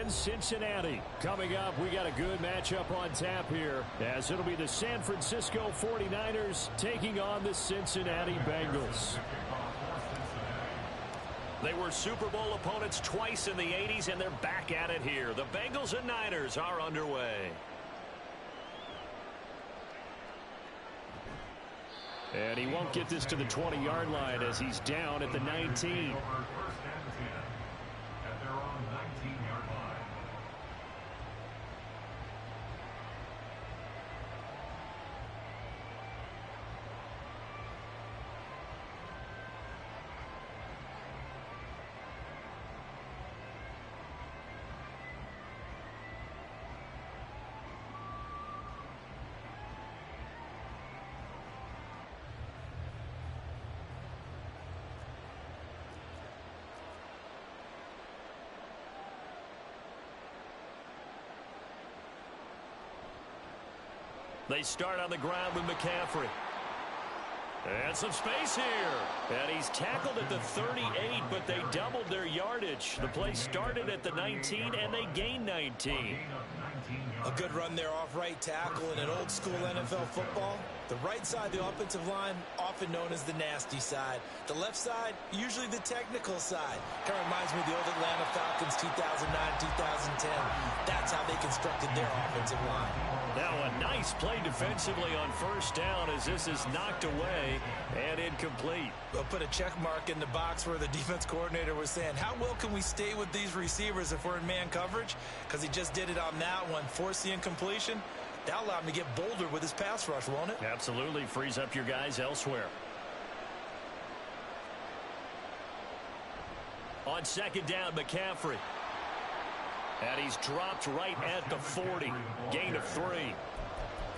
and Cincinnati. Coming up, we got a good matchup on tap here, as it'll be the San Francisco 49ers taking on the Cincinnati Bengals. They were Super Bowl opponents twice in the 80s, and they're back at it here. The Bengals and Niners are underway. And he won't get this to the 20-yard line as he's down at the 19. They start on the ground with McCaffrey. And some space here. And he's tackled at the 38, but they doubled their yardage. The play started at the 19, and they gained 19. A good run there off right tackle in an old-school NFL football. The right side, the offensive line, often known as the nasty side. The left side, usually the technical side. Kind of reminds me of the old Atlanta Falcons 2009-2010. That's how they constructed their offensive line. Now a nice play defensively on first down as this is knocked away and incomplete. We'll put a check mark in the box where the defense coordinator was saying, how well can we stay with these receivers if we're in man coverage? Because he just did it on that one, forced the incompletion. That'll allow him to get bolder with his pass rush, won't it? Absolutely. Frees up your guys elsewhere. On second down, McCaffrey. And he's dropped right at the 40. Gain of 3.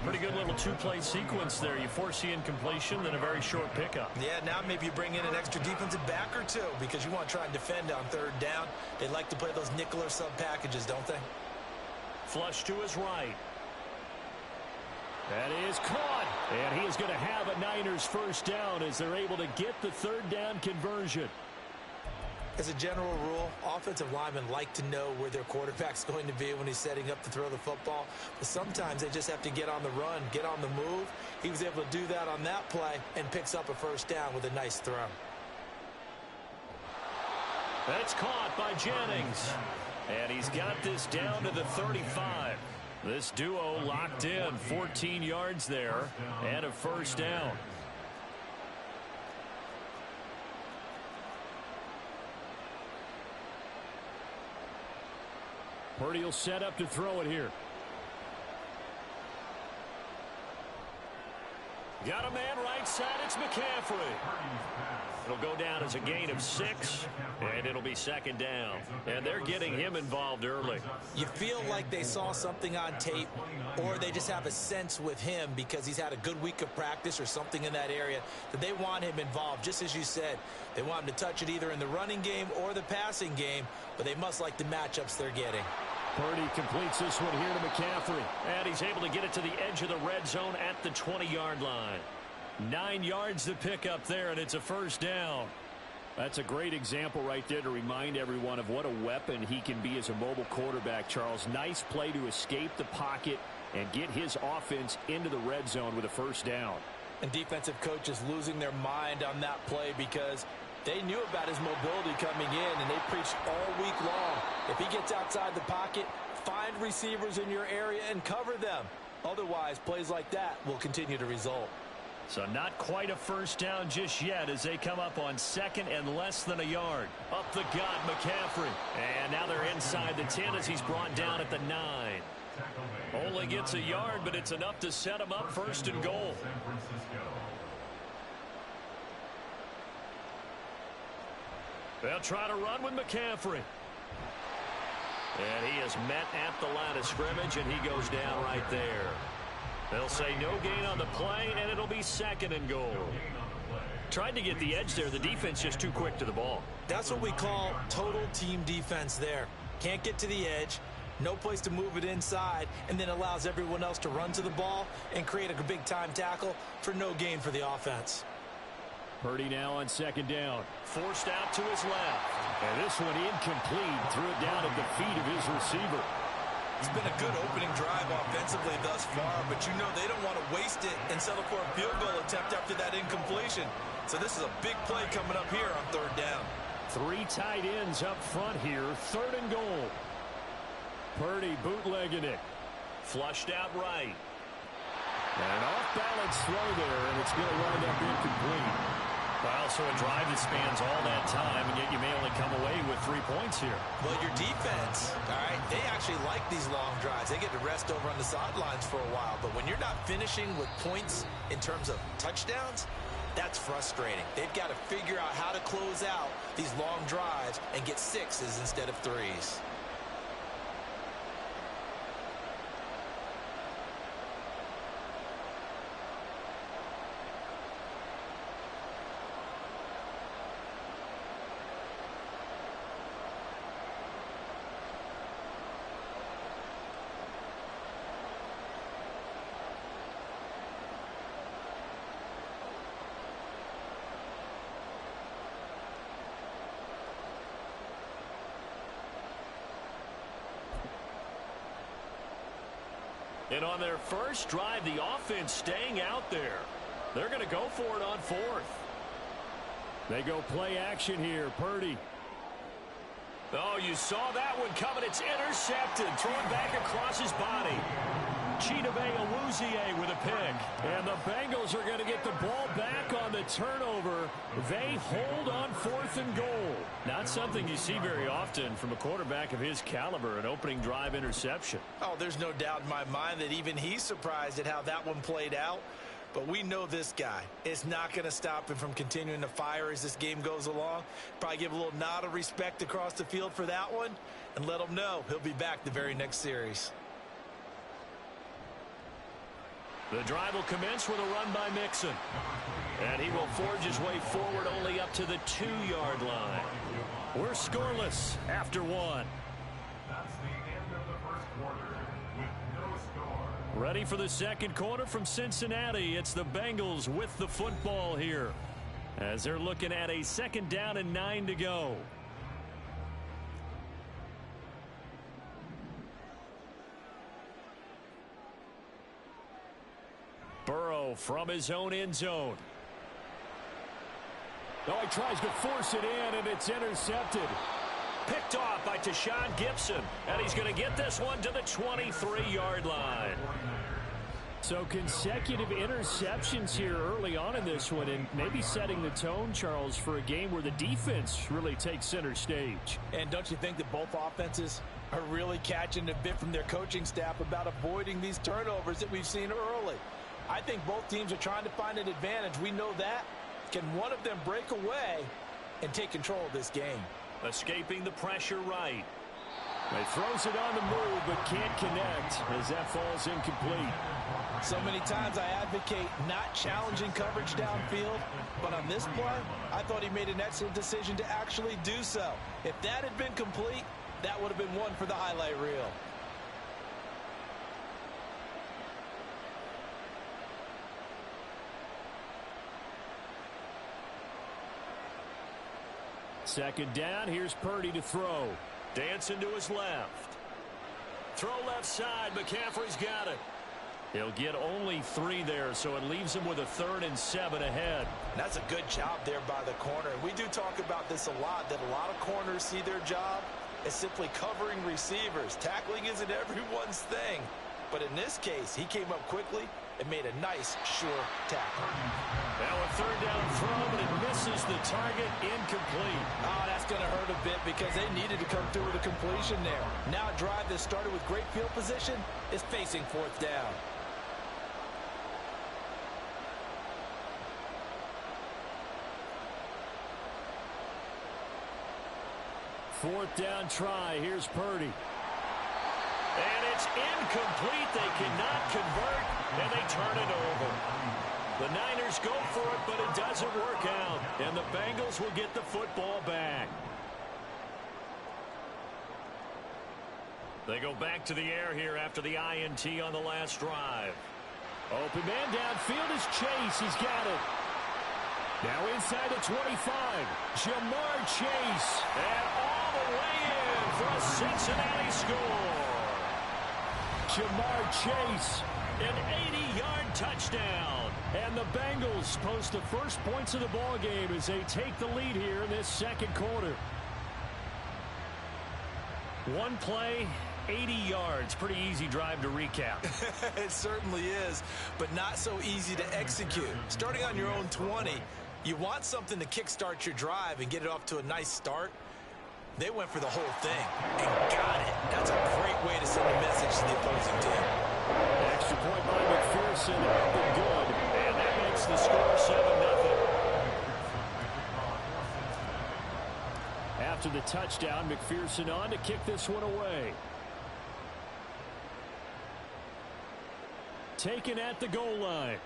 Pretty good little two-play sequence there. You force the incompletion, then a very short pickup. Yeah, now maybe you bring in an extra defensive back or two because you want to try and defend on third down. They like to play those nickel or sub packages, don't they? Flush to his right. That is caught. And he is going to have a Niners first down as they're able to get the third down conversion. As a general rule, offensive linemen like to know where their quarterback's going to be when he's setting up to throw the football. But sometimes they just have to get on the run, get on the move. He was able to do that on that play and picks up a first down with a nice throw. That's caught by Jennings. And he's got this down to the 35. This duo locked in, 14 yards there, and a first down. Purdy will set up to throw it here. Got a man right side, it's McCaffrey. It'll go down as a gain of 6, and it'll be second down. And they're getting him involved early. You feel like they saw something on tape, or they just have a sense with him because he's had a good week of practice or something in that area that they want him involved. Just as you said, they want him to touch it either in the running game or the passing game, but they must like the matchups they're getting. Purdy completes this one here to McCaffrey. And he's able to get it to the edge of the red zone at the 20-yard line. 9 yards to pick up there, and it's a first down. That's a great example right there to remind everyone of what a weapon he can be as a mobile quarterback, Charles. Nice play to escape the pocket and get his offense into the red zone with a first down. And defensive coaches losing their mind on that play because they knew about his mobility coming in, and they preached all week long. If he gets outside the pocket, find receivers in your area and cover them. Otherwise, plays like that will continue to result. So not quite a first down just yet as they come up on second and less than a yard. Up the gut, McCaffrey. And now they're inside the 10 as he's brought down at the 9. Only gets a yard, but it's enough to set him up first and goal. They'll try to run with McCaffrey. And he is met at the line of scrimmage, and he goes down right there. They'll say no gain on the play, and it'll be second and goal. Tried to get the edge there. The defense just too quick to the ball. That's what we call total team defense there. Can't get to the edge, no place to move it inside, and then allows everyone else to run to the ball and create a big-time tackle for no gain for the offense. Purdy now on second down. Forced out to his left. And this one incomplete. Threw it down at the feet of his receiver. It's been a good opening drive offensively thus far, but you know they don't want to waste it and settle for a field goal attempt after that incompletion. So this is a big play coming up here on third down. 3 tight ends up front here. 3rd and goal. Purdy bootlegging it. Flushed out right. And an off-balance throw there, and it's going to wind up incomplete. Well, so a drive that spans all that time, and yet you may only come away with 3 points here. Well, your defense, all right, they actually like these long drives. They get to rest over on the sidelines for a while. But when you're not finishing with points in terms of touchdowns, that's frustrating. They've got to figure out how to close out these long drives and get 6s instead of 3s. And on their first drive, the offense staying out there. They're going to go for it on 4th. They go play action here. Purdy. Oh, you saw that one coming. It's intercepted. Thrown back across his body. Chidobe Awuzie with a pick. And the Bengals are going to get the ball back on the turnover. They hold on 4th and goal. Not something you see very often from a quarterback of his caliber, an opening drive interception. Oh, there's no doubt in my mind that even he's surprised at how that one played out. But we know this guy. It's not going to stop him from continuing to fire as this game goes along. Probably give a little nod of respect across the field for that one and let him know he'll be back the very next series. The drive will commence with a run by Mixon. And he will forge his way forward only up to the 2-yard line. We're scoreless after 1. That's the end of the first quarter with no score. Ready for the second quarter from Cincinnati. It's the Bengals with the football here, as they're looking at a 2nd down and 9 to go. Burrow from his own end zone. Oh, he tries to force it in, and it's intercepted. Picked off by Tashawn Gibson, and he's going to get this one to the 23-yard line. So consecutive interceptions here early on in this one, and maybe setting the tone, Charles, for a game where the defense really takes center stage. And don't you think that both offenses are really catching a bit from their coaching staff about avoiding these turnovers that we've seen early? I think both teams are trying to find an advantage. We know that. Can one of them break away and take control of this game? Escaping the pressure right. He throws it on the move but can't connect as that falls incomplete. So many times I advocate not challenging coverage downfield, but on this play, I thought he made an excellent decision to actually do so. If that had been complete, that would have been one for the highlight reel. Second down, here's Purdy to throw. Dancing to his left. Throw left side, McCaffrey's got it. He'll get only 3 there, so it leaves him with a 3rd and 7 ahead. That's a good job there by the corner. We do talk about this a lot, that a lot of corners see their job as simply covering receivers. Tackling isn't everyone's thing. But in this case, he came up quickly and made a nice, sure tackle. Now a 3rd down throw, but it misses the target, incomplete. Oh, that's going to hurt a bit because they needed to come through with a completion there. Now a drive that started with great field position is facing 4th down. Fourth down try. Here's Purdy. And it's incomplete. They cannot convert, and they turn it over. The Niners go for it, but it doesn't work out. And the Bengals will get the football back. They go back to the air here after the INT on the last drive. Open man downfield is Chase. He's got it. Now inside the 25, Jamar Chase, and all the way in for a Cincinnati score. Jamar Chase, an 80-yard touchdown. And the Bengals post the first points of the ball game as they take the lead here in this second quarter. One play, 80 yards. Pretty easy drive to recap. It certainly is, but not so easy to execute. Starting on your own 20, you want something to kickstart your drive and get it off to a nice start. They went for the whole thing and got it. That's a great way to send a message to the opposing team. Extra point by McPherson, up and good. And that makes the score 7-0. After the touchdown, McPherson on to kick this one away. Taken at the goal line.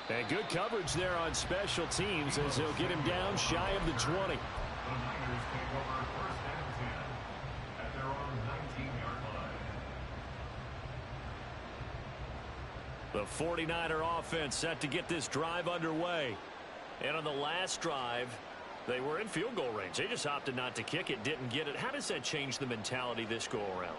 And good coverage there on special teams as they'll get him down shy of the 20. The Niners take over 1st and 10 at their own 19-yard line. The 49er offense set to get this drive underway. And on the last drive, they were in field goal range. They just opted not to kick it, didn't get it. How does that change the mentality this go around?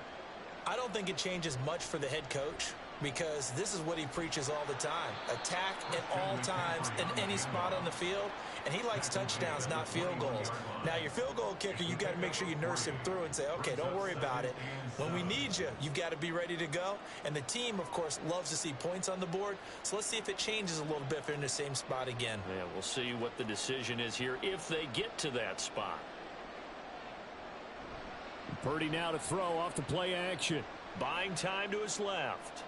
I don't think it changes much for the head coach because this is what he preaches all the time. Attack at all times in any spot on the field, and he likes touchdowns, not field goals. Now, your field goal kicker, you got to make sure you nurse him through and say, okay, don't worry about it. When we need you, you've got to be ready to go. And the team, of course, loves to see points on the board. So let's see if it changes a little bit if they're in the same spot again. Yeah, we'll see what the decision is here if they get to that spot. Purdy now to throw off the play action. Buying time to his left.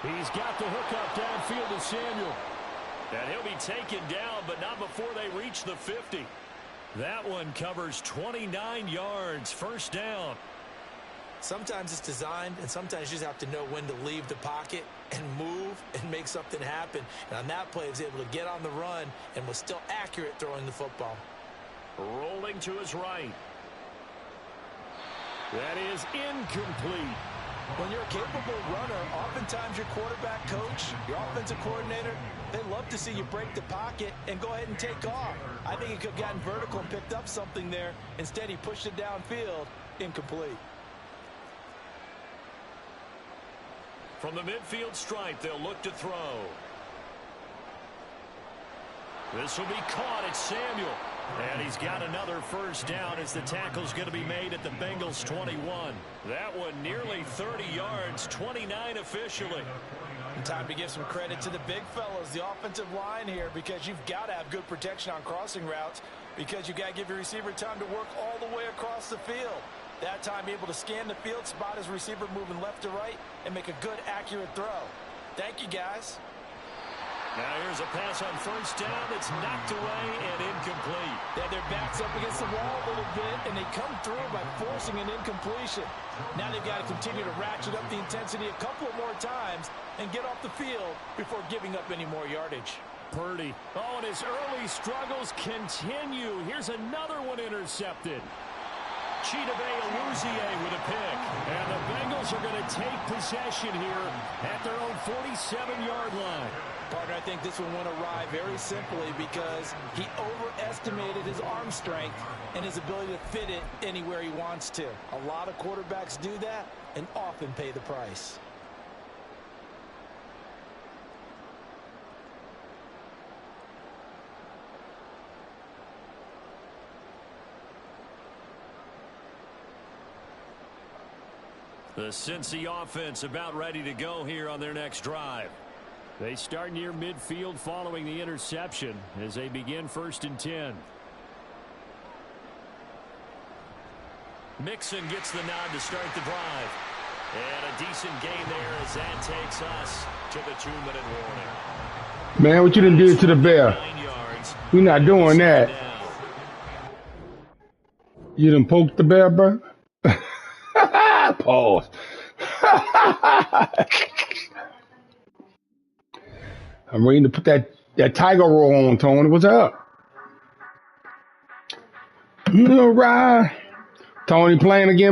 He's got the hook up downfield to Samuel. And he'll be taken down, but not before they reach the 50. That one covers 29 yards. First down. Sometimes it's designed, and sometimes you just have to know when to leave the pocket and move and make something happen. And on that play, he was able to get on the run and was still accurate throwing the football. Rolling to his right. That is incomplete. When you're a capable runner, oftentimes your quarterback coach, your offensive coordinator, they love to see you break the pocket and go ahead and take off. I think he could have gotten vertical and picked up something there. Instead, he pushed it downfield. Incomplete. From the midfield stripe, they'll look to throw. This will be caught at Samuel. And he's got another first down as the tackle's going to be made at the Bengals 21. That one nearly 30 yards, 29 officially. And time to give some credit to the big fellas, the offensive line here, because you've got to have good protection on crossing routes because you've got to give your receiver time to work all the way across the field. That time able to scan the field, spot his receiver moving left to right, and make a good, accurate throw. Thank you, guys. Now here's a pass on first down that's knocked away and incomplete. Yeah, their backs up against the wall a little bit, and they come through by forcing an incompletion. Now they've got to continue to ratchet up the intensity a couple of more times and get off the field before giving up any more yardage. Purdy. Oh, and his early struggles continue. Here's another one intercepted. Chidobe Awuzie with a pick. And the Bengals are going to take possession here at their own 47-yard line. Partner, I think this one went awry very simply because he overestimated his arm strength and his ability to fit it anywhere he wants to. A lot of quarterbacks do that and often pay the price. The Cincy offense about ready to go here on their next drive. They start near midfield following the interception as they begin 1st and 10. Mixon gets the nod to start the drive. And a decent gain there as that takes us to the 2-minute warning. Man, what you done did to the bear? 9 yards. We not doing that. You done poked the bear, bro? Pause. I'm ready to put that tiger roll on, Tony. What's up? All right. Tony playing again.